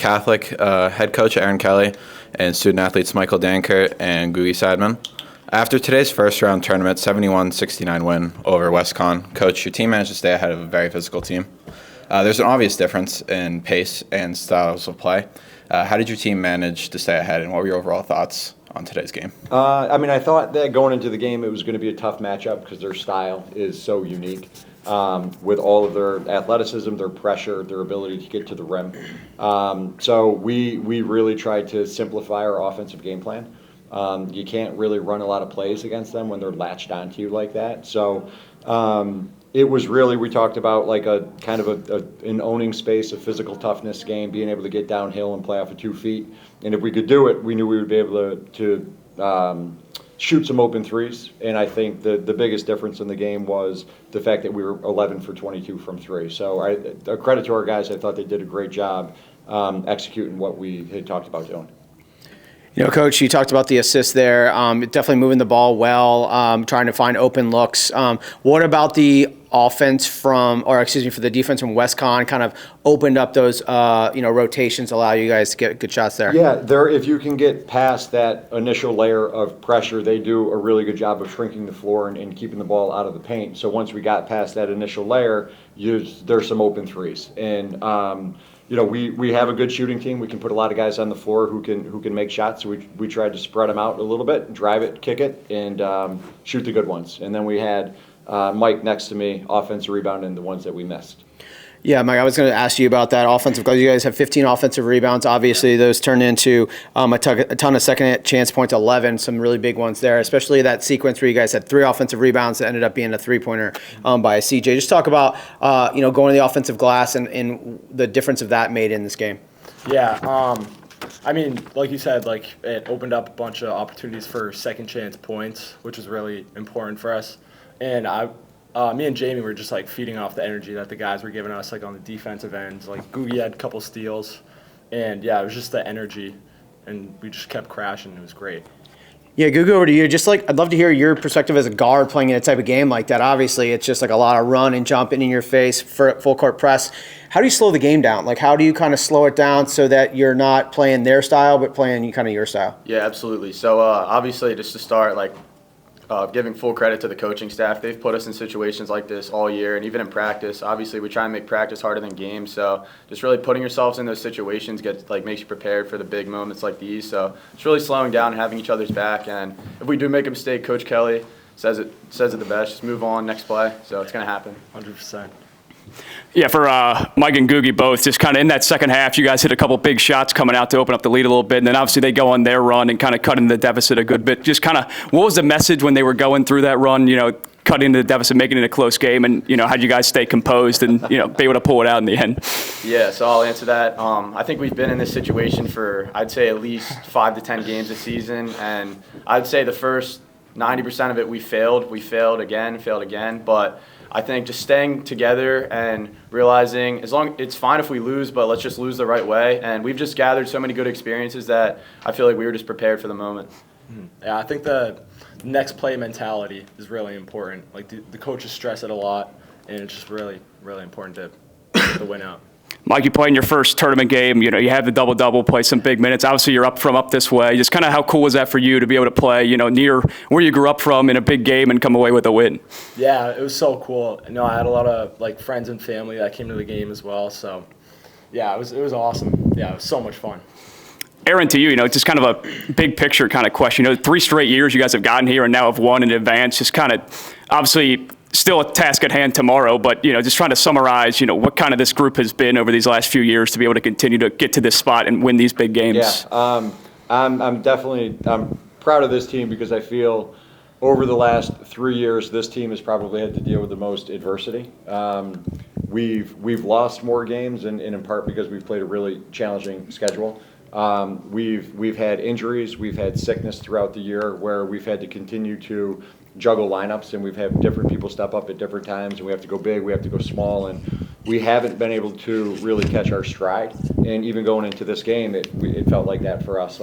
Catholic head coach Aaron Kelly and student athletes Michael Dankert and Gugi Sadman. After today's first round tournament 71-69 win over WestCon, Coach, your team managed to stay ahead of a very physical team. There's an obvious difference in pace and styles of play. How did your team manage to stay ahead, and what were your overall thoughts on today's game? I thought that going into the game it was going to be a tough matchup because their style is so unique. With all of their athleticism, their pressure, their ability to get to the rim. So we really tried to simplify our offensive game plan. You can't really run a lot of plays against them when they're latched onto you like that. So it was really, we talked about like a kind of an owning space, a physical toughness game, being able to get downhill and play off of 2 feet. And if we could do it, we knew we would be able to shoot some open threes. And I think the biggest difference in the game was the fact that we were 11 for 22 from 3. So a credit to our guys. I thought they did a great job executing what we had talked about doing. You know, Coach, you talked about the assist there. Definitely moving the ball well, trying to find open looks. What about the offense for the defense from WestCon kind of opened up those, rotations, allow you guys to get good shots there? Yeah, if you can get past that initial layer of pressure, they do a really good job of shrinking the floor and keeping the ball out of the paint. So once we got past that initial layer, there's some open threes. And we have a good shooting team. We can put a lot of guys on the floor who can make shots. So we tried to spread them out a little bit, drive it, kick it, and shoot the good ones. And then we had Mike next to me, offensive rebound, and the ones that we missed. Yeah, Mike, I was going to ask you about that offensive goal. You guys have 15 offensive rebounds. Obviously, those turned into a ton of second chance points, 11, some really big ones there, especially that sequence where you guys had 3 offensive rebounds that ended up being a three-pointer by CJ. Just talk about, going to the offensive glass and the difference of that made in this game. Yeah, like you said, it opened up a bunch of opportunities for second chance points, which was really important for us. And me and Jamie were just feeding off the energy that the guys were giving us on the defensive ends. Gugi had a couple steals, and yeah, it was just the energy, and we just kept crashing. It was great. Yeah, Gugu, over to you. Just I'd love to hear your perspective as a guard playing in a type of game like that. Obviously, it's just a lot of run and jumping in your face, full court press. How do you slow the game down? How do you kind of slow it down so that you're not playing their style, but playing kind of your style? Yeah, absolutely. So obviously, just to start, giving full credit to the coaching staff. They've put us in situations like this all year, and even in practice. Obviously, we try and make practice harder than games, so just really putting yourselves in those situations makes you prepared for the big moments like these. So it's really slowing down and having each other's back. And if we do make a mistake, Coach Kelly says it the best. Just move on, next play. So it's going to happen. 100%. Yeah, for Mike and Gugi both, just kind of in that second half, you guys hit a couple big shots coming out to open up the lead a little bit, and then obviously they go on their run and kind of cut into the deficit a good bit. Just kind of, what was the message when they were going through that run, cutting into the deficit, making it a close game, and, how'd you guys stay composed and, be able to pull it out in the end? Yeah, so I'll answer that. I think we've been in this situation for, I'd say, at least 5 to 10 games this season, and I'd say the first 90% of it we failed again, but I think just staying together and realizing it's fine if we lose, but let's just lose the right way. And we've just gathered so many good experiences that I feel like we were just prepared for the moment. Yeah, I think the next play mentality is really important. The coaches stress it a lot, and it's just really, really important to win out. Mike, you play in your first tournament game. You have the double-double, play some big minutes. Obviously, you're up this way. Just kind of how cool was that for you to be able to play, near where you grew up from in a big game and come away with a win? Yeah, it was so cool. I had a lot of friends and family that came to the game as well. So, yeah, it was awesome. Yeah, it was so much fun. Aaron, to you, just kind of a big picture kind of question. 3 straight years you guys have gotten here and now have won in advance. Just kind of, obviously, still a task at hand tomorrow, but just trying to summarize, what kind of this group has been over these last few years to be able to continue to get to this spot and win these big games. Yeah, I'm proud of this team because I feel over the last 3 years this team has probably had to deal with the most adversity. We've lost more games, and in part because we've played a really challenging schedule. We've had injuries, we've had sickness throughout the year where we've had to continue to juggle lineups, and we've had different people step up at different times, and we have to go big, we have to go small, and we haven't been able to really catch our stride. And even going into this game, it felt like that for us.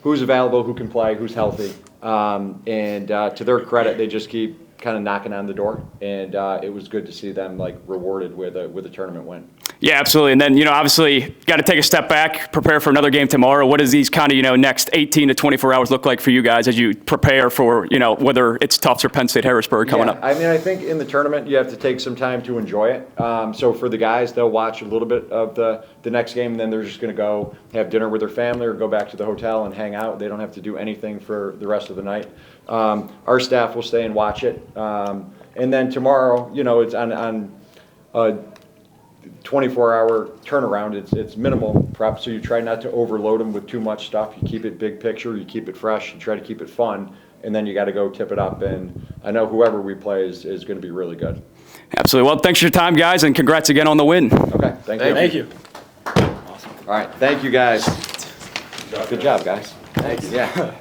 Who's available, who can play, who's healthy, and to their credit, they just keep kind of knocking on the door, and it was good to see them rewarded with a tournament win. Yeah, absolutely. And then, obviously, got to take a step back, prepare for another game tomorrow. What does these kind of, next 18 to 24 hours look like for you guys as you prepare for, whether it's Tufts or Penn State Harrisburg coming up? I mean, I think in the tournament you have to take some time to enjoy it. So for the guys, they'll watch a little bit of the next game, and then they're just going to go have dinner with their family or go back to the hotel and hang out. They don't have to do anything for the rest of the night. Our staff will stay and watch it. And then tomorrow, it's on 24-hour turnaround. It's minimal prep, so you try not to overload them with too much stuff. You keep it big picture, you keep it fresh, you try to keep it fun, and then you got to go tip it up. And I know whoever we play is going to be really good. Absolutely. Well, thanks for your time, guys, and congrats again on the win. Okay, thank you. Thank you. All right, thank you guys. Good job, guys. Thanks. Yeah.